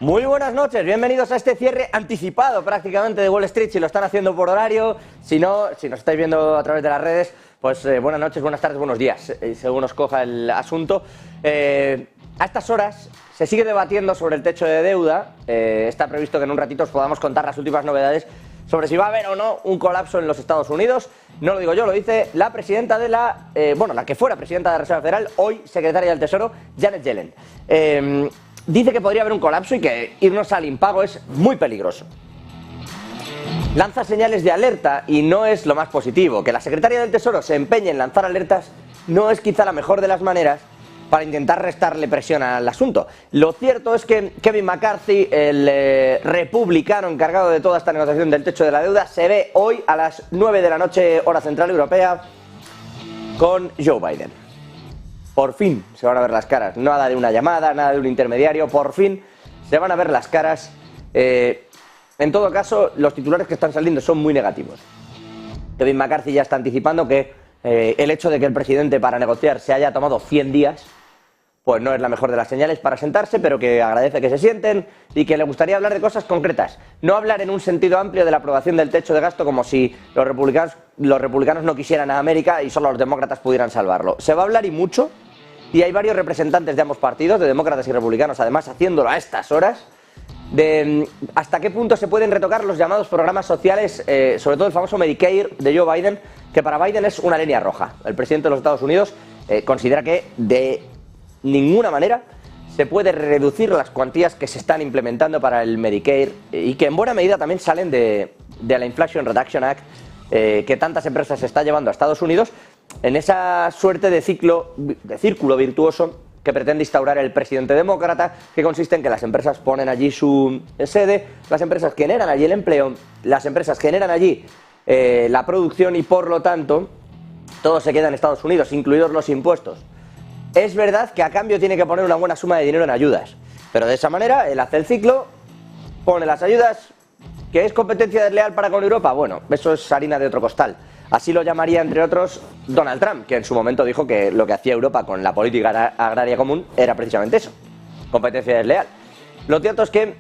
Muy buenas noches, bienvenidos a este cierre anticipado prácticamente de Wall Street. Si lo están haciendo por horario, si no, si nos estáis viendo a través de las redes, pues buenas noches, buenas tardes, buenos días, según os coja el asunto. A estas horas se sigue debatiendo sobre el techo de deuda. Está previsto que en un ratito os podamos contar las últimas novedades sobre si va a haber o no un colapso en los Estados Unidos. No lo digo yo, lo dice la presidenta de la que fuera presidenta de la Reserva Federal, hoy secretaria del Tesoro, Janet Yellen. Dice que podría haber un colapso y que irnos al impago es muy peligroso. Lanza señales de alerta y no es lo más positivo. Que la secretaria del Tesoro se empeñe en lanzar alertas no es quizá la mejor de las maneras para intentar restarle presión al asunto. Lo cierto es que Kevin McCarthy, el republicano encargado de toda esta negociación del techo de la deuda, se ve hoy a las 9 de la noche, hora central europea, con Joe Biden. Por fin se van a ver las caras, nada de una llamada, nada de un intermediario, por fin se van a ver las caras. En todo caso, los titulares que están saliendo son muy negativos. Kevin McCarthy ya está anticipando que el hecho de que el presidente para negociar se haya tomado 100 días, pues no es la mejor de las señales para sentarse, pero que agradece que se sienten y que le gustaría hablar de cosas concretas. No hablar en un sentido amplio de la aprobación del techo de gasto como si los republicanos no quisieran a América y solo los demócratas pudieran salvarlo. Se va a hablar y mucho. Y hay varios representantes de ambos partidos, de demócratas y republicanos, además haciéndolo a estas horas, de hasta qué punto se pueden retocar los llamados programas sociales, sobre todo el famoso Medicare de Joe Biden, que para Biden es una línea roja. El presidente de los Estados Unidos considera que de ninguna manera se puede reducir las cuantías que se están implementando para el Medicare y que en buena medida también salen de la Inflation Reduction Act que tantas empresas se está llevando a Estados Unidos, en esa suerte de círculo virtuoso que pretende instaurar el presidente demócrata, que consiste en que las empresas ponen allí su sede, las empresas generan allí el empleo, las empresas generan allí la producción y por lo tanto todo se queda en Estados Unidos, incluidos los impuestos. Es verdad que a cambio tiene que poner una buena suma de dinero en ayudas, pero de esa manera él hace el ciclo, pone las ayudas. ¿Que es competencia desleal para con Europa? Bueno, eso es harina de otro costal. Así lo llamaría, entre otros, Donald Trump, que en su momento dijo que lo que hacía Europa con la política agraria común era precisamente eso, competencia desleal. Lo cierto es que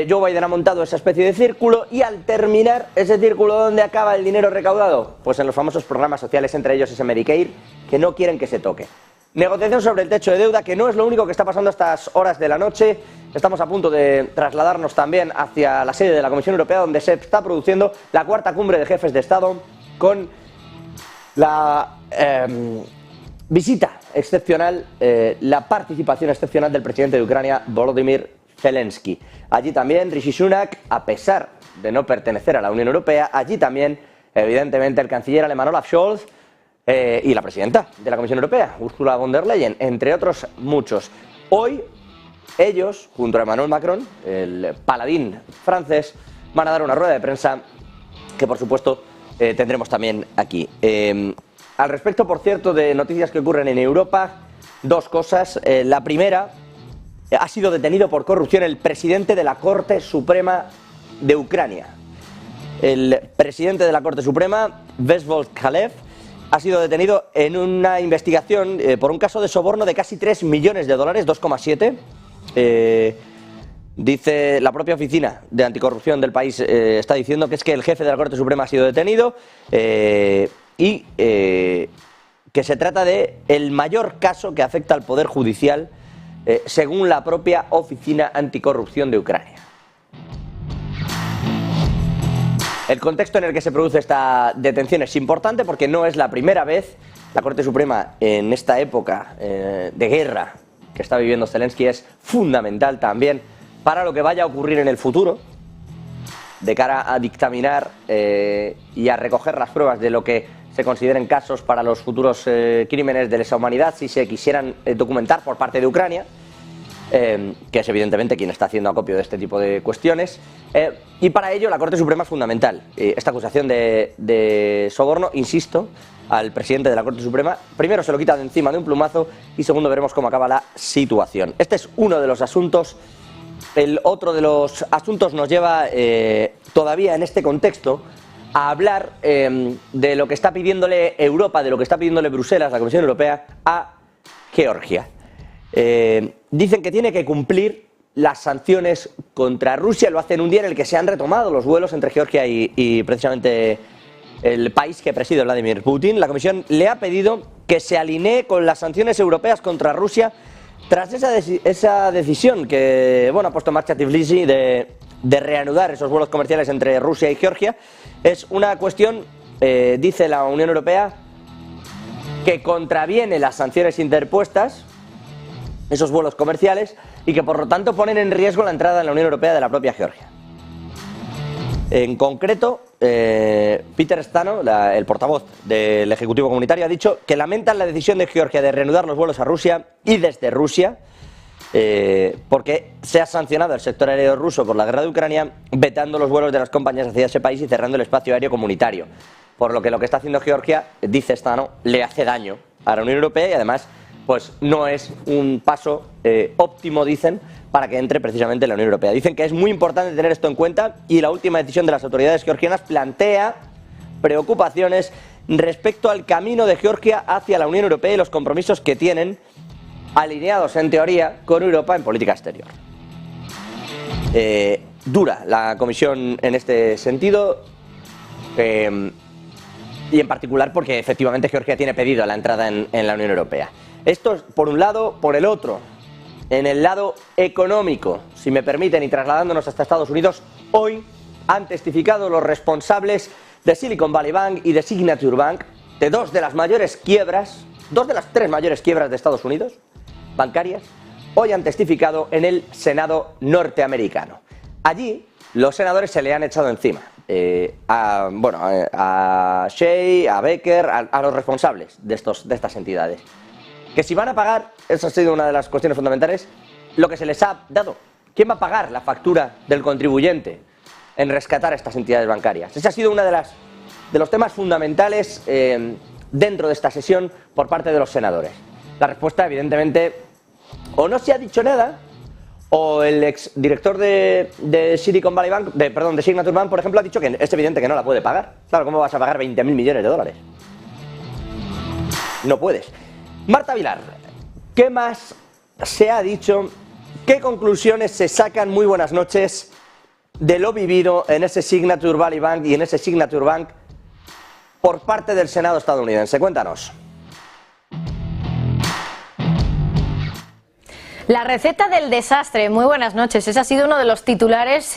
Joe Biden ha montado esa especie de círculo y al terminar ese círculo, ¿dónde acaba el dinero recaudado? Pues en los famosos programas sociales, entre ellos ese Medicare, que no quieren que se toque. Negociación sobre el techo de deuda, que no es lo único que está pasando a estas horas de la noche. Estamos a punto de trasladarnos también hacia la sede de la Comisión Europea, donde se está produciendo la cuarta cumbre de jefes de Estado con la visita excepcional, la participación excepcional del presidente de Ucrania, Volodymyr Zelensky. Allí también Rishi Sunak, a pesar de no pertenecer a la Unión Europea, allí también, evidentemente, el canciller alemán Olaf Scholz, y la presidenta de la Comisión Europea, Ursula von der Leyen, entre otros muchos. Hoy ellos, junto a Emmanuel Macron, el paladín francés, van a dar una rueda de prensa que por supuesto tendremos también aquí. Al respecto, por cierto, de noticias que ocurren en Europa, dos cosas. La primera, ha sido detenido por corrupción el presidente de la Corte Suprema de Ucrania. El presidente de la Corte Suprema, Vesvold Kalev, ha sido detenido en una investigación por un caso de soborno de casi 3 millones de dólares, 2,7. Dice la propia oficina de anticorrupción del país, está diciendo que es que el jefe de la Corte Suprema ha sido detenido y que se trata de el mayor caso que afecta al Poder Judicial, según la propia oficina anticorrupción de Ucrania. El contexto en el que se produce esta detención es importante porque no es la primera vez. La Corte Suprema en esta época de guerra que está viviendo Zelensky es fundamental también para lo que vaya a ocurrir en el futuro, de cara a dictaminar y a recoger las pruebas de lo que se consideren casos para los futuros crímenes de lesa humanidad, si se quisieran documentar por parte de Ucrania. Que es evidentemente quien está haciendo acopio de este tipo de cuestiones, y para ello la Corte Suprema es fundamental. Esta acusación de soborno, insisto, al presidente de la Corte Suprema, primero se lo quita de encima de un plumazo y segundo veremos cómo acaba la situación. Este es uno de los asuntos. El otro de los asuntos nos lleva todavía en este contexto a hablar de lo que está pidiéndole Europa, de lo que está pidiéndole Bruselas, la Comisión Europea, a Georgia. Dicen que tiene que cumplir las sanciones contra Rusia. Lo hace en un día en el que se han retomado los vuelos entre Georgia y precisamente el país que preside Vladimir Putin. La Comisión le ha pedido que se alinee con las sanciones europeas contra Rusia tras esa decisión que ha puesto en marcha Tbilisi de reanudar esos vuelos comerciales entre Rusia y Georgia. Es una cuestión, dice la Unión Europea, que contraviene las sanciones interpuestas, esos vuelos comerciales, y que por lo tanto ponen en riesgo la entrada en la Unión Europea de la propia Georgia. En concreto, Peter Stano, el portavoz del Ejecutivo Comunitario, ha dicho que lamentan la decisión de Georgia de reanudar los vuelos a Rusia y desde Rusia, porque se ha sancionado el sector aéreo ruso por la guerra de Ucrania, vetando los vuelos de las compañías hacia ese país y cerrando el espacio aéreo comunitario. Por lo que está haciendo Georgia, dice Stano, le hace daño a la Unión Europea y además pues no es un paso óptimo, dicen, para que entre precisamente en la Unión Europea. Dicen que es muy importante tener esto en cuenta y la última decisión de las autoridades georgianas plantea preocupaciones respecto al camino de Georgia hacia la Unión Europea y los compromisos que tienen alineados en teoría con Europa en política exterior. Dura la Comisión en este sentido y en particular porque efectivamente Georgia tiene pedido la entrada en la Unión Europea. Esto es por un lado. Por el otro, en el lado económico, si me permiten, y trasladándonos hasta Estados Unidos, hoy han testificado los responsables de Silicon Valley Bank y de Signature Bank, de dos de las tres mayores quiebras de Estados Unidos, bancarias. Hoy han testificado en el Senado norteamericano. Allí los senadores se le han echado encima a Shea, a Becker, a los responsables de estas entidades. Que si van a pagar, esa ha sido una de las cuestiones fundamentales, lo que se les ha dado. ¿Quién va a pagar la factura del contribuyente en rescatar a estas entidades bancarias? Ese ha sido uno de los temas fundamentales dentro de esta sesión por parte de los senadores. La respuesta, evidentemente, o no se ha dicho nada, o el exdirector de Silicon Valley Bank, de Signature Bank, por ejemplo, ha dicho que es evidente que no la puede pagar. Claro, ¿cómo vas a pagar 20.000 millones de dólares? No puedes. Marta Vilar, ¿qué más se ha dicho? ¿Qué conclusiones se sacan? Muy buenas noches, de lo vivido en ese Signature Valley Bank y en ese Signature Bank por parte del Senado estadounidense. Cuéntanos. La receta del desastre, muy buenas noches. Ese ha sido uno de los titulares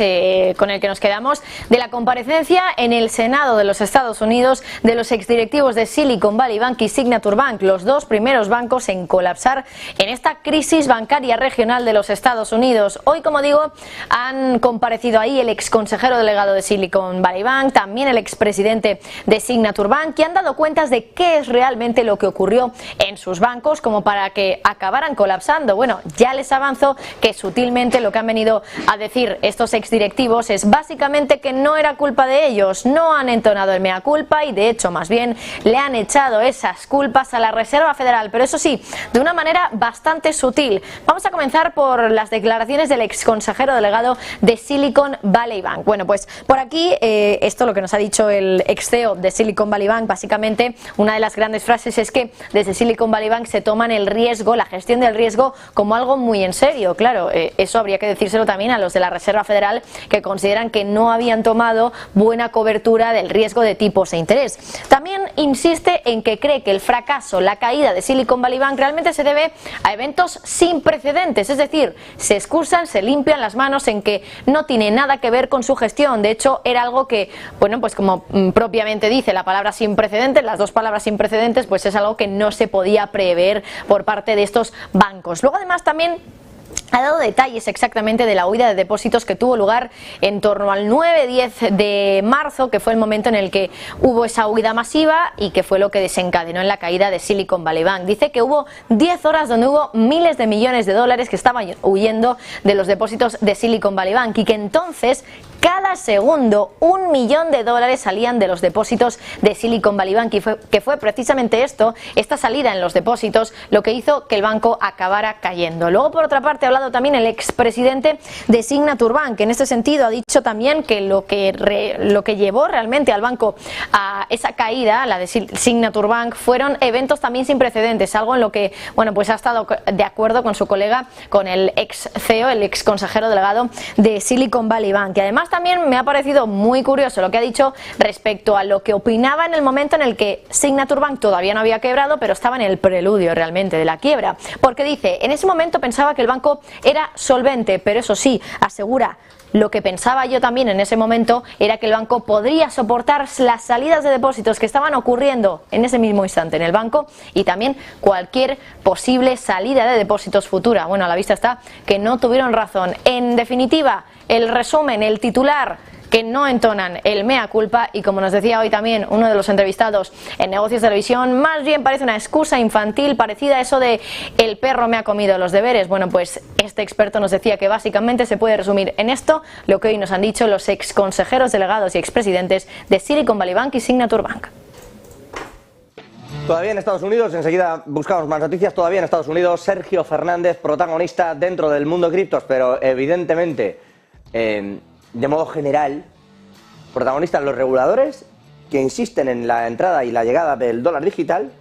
con el que nos quedamos de la comparecencia en el Senado de los Estados Unidos de los exdirectivos de Silicon Valley Bank y Signature Bank, los dos primeros bancos en colapsar en esta crisis bancaria regional de los Estados Unidos. Hoy, como digo, han comparecido ahí el exconsejero delegado de Silicon Valley Bank, también el expresidente de Signature Bank, y han dado cuentas de qué es realmente lo que ocurrió en sus bancos como para que acabaran colapsando. Bueno, ya les avanzo que sutilmente lo que han venido a decir estos exdirectivos es básicamente que no era culpa de ellos, no han entonado el mea culpa y de hecho más bien le han echado esas culpas a la Reserva Federal, pero eso sí, de una manera bastante sutil. Vamos a comenzar por las declaraciones del exconsejero delegado de Silicon Valley Bank. Bueno, pues por aquí esto lo que nos ha dicho el ex CEO de Silicon Valley Bank, básicamente una de las grandes frases es que desde Silicon Valley Bank se toman el riesgo, la gestión del riesgo como algo muy en serio. Claro, eso habría que decírselo también a los de la Reserva Federal, que consideran que no habían tomado buena cobertura del riesgo de tipos e interés. También insiste en que cree que el fracaso, la caída de Silicon Valley Bank realmente se debe a eventos sin precedentes, es decir, se excusan, se limpian las manos en que no tiene nada que ver con su gestión. De hecho, era algo que, bueno, pues como propiamente dice la palabra sin precedentes, las dos palabras sin precedentes, pues es algo que no se podía prever por parte de estos bancos. Luego, además, también ha dado detalles exactamente de la huida de depósitos que tuvo lugar en torno al 9-10 de marzo, que fue el momento en el que hubo esa huida masiva y que fue lo que desencadenó en la caída de Silicon Valley Bank. Dice que hubo 10 horas donde hubo miles de millones de dólares que estaban huyendo de los depósitos de Silicon Valley Bank y que entonces cada segundo. $1 millón salían de los depósitos de Silicon Valley Bank, y que fue precisamente esta salida en los depósitos, lo que hizo que el banco acabara cayendo. Luego, por otra parte, ha hablado también el expresidente de Signature Bank, que en este sentido ha dicho también que lo que llevó realmente al banco a esa caída, la de Signature Bank, fueron eventos también sin precedentes, algo en lo que, bueno, pues ha estado de acuerdo con su colega, con el ex CEO, el ex consejero delegado de Silicon Valley Bank. Y además también me ha parecido muy curioso lo que ha dicho respecto a lo que opinaba en el momento en el que Signature Bank todavía no había quebrado, pero estaba en el preludio realmente de la quiebra. Porque dice, en ese momento pensaba que el banco era solvente, pero eso sí, asegura, lo que pensaba yo también en ese momento era que el banco podría soportar las salidas de depósitos que estaban ocurriendo en ese mismo instante en el banco, y también cualquier posible salida de depósitos futura. Bueno, a la vista está que no tuvieron razón. En definitiva, el resumen, el titular, que no entonan el mea culpa, y como nos decía hoy también uno de los entrevistados en Negocios de Televisión, más bien parece una excusa infantil parecida a eso de el perro me ha comido los deberes. Bueno, pues este experto nos decía que básicamente se puede resumir en esto lo que hoy nos han dicho los ex consejeros delegados y expresidentes de Silicon Valley Bank y Signature Bank. Todavía en Estados Unidos, enseguida buscamos más noticias. Todavía en Estados Unidos, Sergio Fernández, protagonista dentro del mundo criptos, pero evidentemente de modo general, protagonistas los reguladores que insisten en la entrada y la llegada del dólar digital,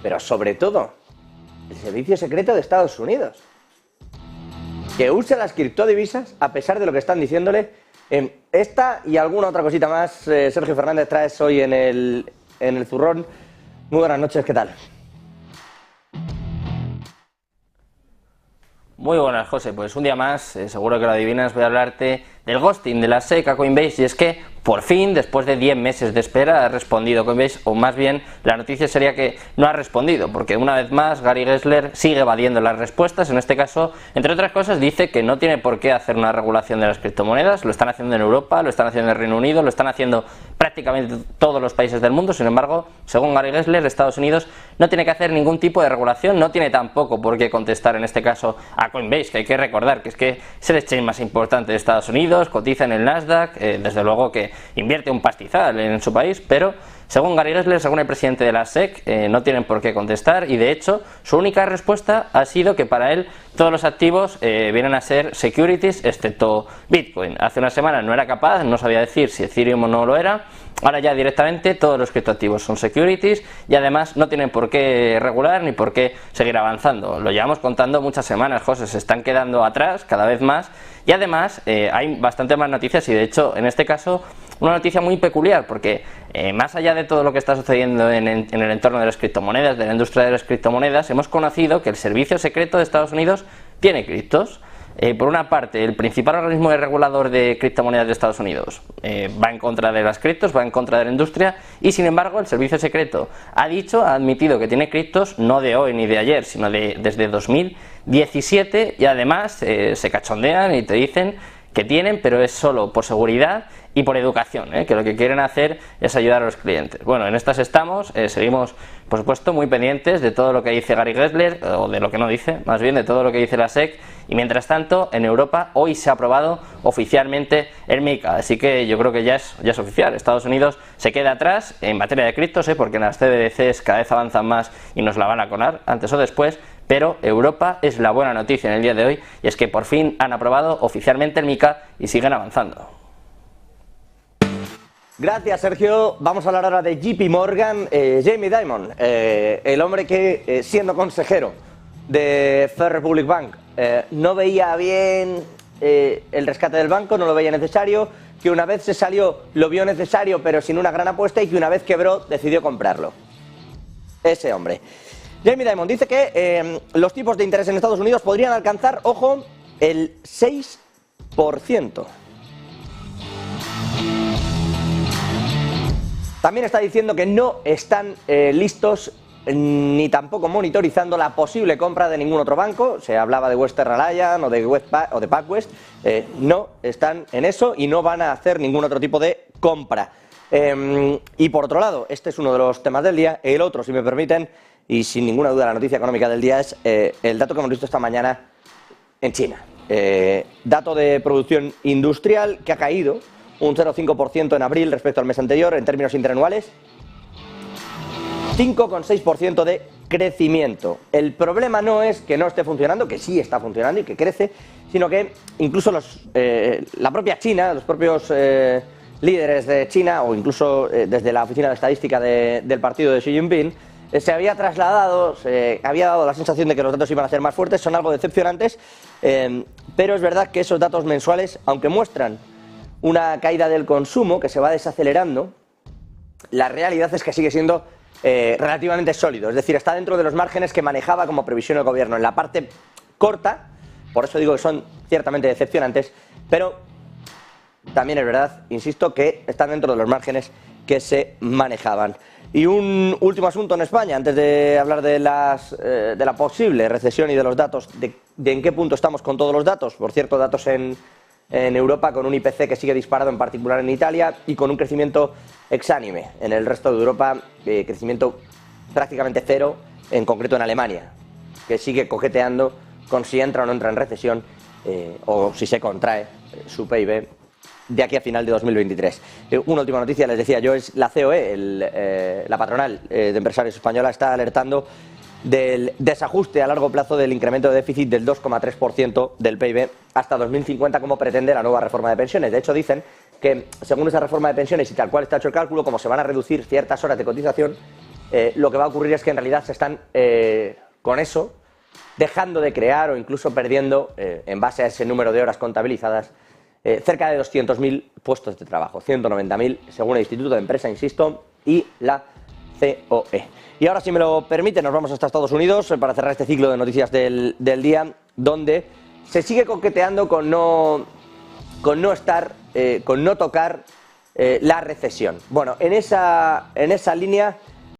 pero sobre todo el servicio secreto de Estados Unidos, que usa las criptodivisas a pesar de lo que están diciéndole. Esta y alguna otra cosita más, Sergio Fernández, traes hoy en el Zurrón. Muy buenas noches, ¿qué tal? Muy buenas, José. Pues un día más, seguro que lo adivinas, voy a hablarte del ghosting de la SEC a Coinbase, y es que por fin, después de 10 meses de espera, ha respondido Coinbase, o más bien la noticia sería que no ha respondido, porque una vez más Gary Gensler sigue evadiendo las respuestas. En este caso, entre otras cosas, dice que no tiene por qué hacer una regulación de las criptomonedas. Lo están haciendo en Europa, lo están haciendo en el Reino Unido, lo están haciendo prácticamente todos los países del mundo. Sin embargo, según Gary Gensler, Estados Unidos no tiene que hacer ningún tipo de regulación, no tiene tampoco por qué contestar en este caso a Coinbase, que hay que recordar que es el exchange más importante de Estados Unidos, cotiza en el Nasdaq, desde luego que invierte un pastizal en su país, pero según Gary Gensler, según el presidente de la SEC, no tienen por qué contestar, y de hecho su única respuesta ha sido que para él todos los activos vienen a ser securities excepto Bitcoin. Hace una semana no era capaz, no sabía decir si Ethereum o no lo era. Ahora ya directamente todos los criptoactivos son securities, y además no tienen por qué regular ni por qué seguir avanzando. Lo llevamos contando muchas semanas, José, se están quedando atrás cada vez más, y además hay bastante más noticias, y de hecho en este caso una noticia muy peculiar, porque más allá de todo lo que está sucediendo en el entorno de las criptomonedas, de la industria de las criptomonedas, hemos conocido que el servicio secreto de Estados Unidos tiene criptos. Por una parte, el principal organismo regulador de criptomonedas de Estados Unidos va en contra de las criptos, va en contra de la industria, y sin embargo el servicio secreto ha admitido que tiene criptos no de hoy ni de ayer, sino desde 2017, y además se cachondean y te dicen que tienen, pero es solo por seguridad y por educación, que lo que quieren hacer es ayudar a los clientes. Bueno, en estas estamos, seguimos por supuesto muy pendientes de todo lo que dice Gary Gensler, o de lo que no dice, más bien de todo lo que dice la SEC, y mientras tanto en Europa hoy se ha aprobado oficialmente el MiCA, así que yo creo que ya es oficial. Estados Unidos se queda atrás en materia de criptos, porque las CBDCs cada vez avanzan más y nos la van a colar antes o después, pero Europa es la buena noticia en el día de hoy, y es que por fin han aprobado oficialmente el MiCA y siguen avanzando. Gracias, Sergio. Vamos a hablar ahora de JP Morgan. Jamie Dimon, el hombre que, siendo consejero de First Republic Bank, no veía bien el rescate del banco, no lo veía necesario, que una vez se salió lo vio necesario pero sin una gran apuesta, y que una vez quebró decidió comprarlo. Ese hombre. Jamie Dimon dice que los tipos de interés en Estados Unidos podrían alcanzar, ojo, el 6%. También está diciendo que no están listos ni tampoco monitorizando la posible compra de ningún otro banco. Se hablaba de Western Alliance o de PacWest. No están en eso y no van a hacer ningún otro tipo de compra. Y por otro lado, este es uno de los temas del día. El otro, si me permiten, y sin ninguna duda la noticia económica del día, es el dato que hemos visto esta mañana en China. dato de producción industrial que ha caído un 0,5% en abril respecto al mes anterior en términos interanuales. 5,6% de crecimiento. El problema no es que no esté funcionando, que sí está funcionando y que crece, sino que incluso la propia China, los propios líderes de China, o incluso desde la oficina de estadística del partido de Xi Jinping, se había trasladado, se había dado la sensación de que los datos iban a ser más fuertes. Son algo decepcionantes, pero es verdad que esos datos mensuales, aunque muestran una caída del consumo que se va desacelerando, la realidad es que sigue siendo relativamente sólido, es decir, está dentro de los márgenes que manejaba como previsión el gobierno. En la parte corta, por eso digo que son ciertamente decepcionantes, pero también es verdad, insisto, que están dentro de los márgenes que se manejaban. Y un último asunto en España, antes de hablar de la posible recesión y de los datos, de en qué punto estamos con todos los datos. Por cierto, datos en Europa con un IPC que sigue disparado, en particular en Italia, y con un crecimiento exánime. En el resto de Europa, crecimiento prácticamente cero, en concreto en Alemania, que sigue coqueteando con si entra o no entra en recesión, o si se contrae su PIB de aquí a final de 2023. Una última noticia, les decía yo, es la COE, la patronal de empresarios española, está alertando del desajuste a largo plazo del incremento de déficit del 2,3% del PIB hasta 2050, como pretende la nueva reforma de pensiones. De hecho, dicen que según esa reforma de pensiones y tal cual está hecho el cálculo, como se van a reducir ciertas horas de cotización, lo que va a ocurrir es que en realidad se están con eso dejando de crear o incluso perdiendo, en base a ese número de horas contabilizadas, cerca de 200.000 puestos de trabajo, 190.000 según el Instituto de Empresa, insisto, y la COE. Y ahora, si me lo permite, nos vamos hasta Estados Unidos para cerrar este ciclo de noticias del día, donde se sigue coqueteando con no tocar la recesión. Bueno, en esa línea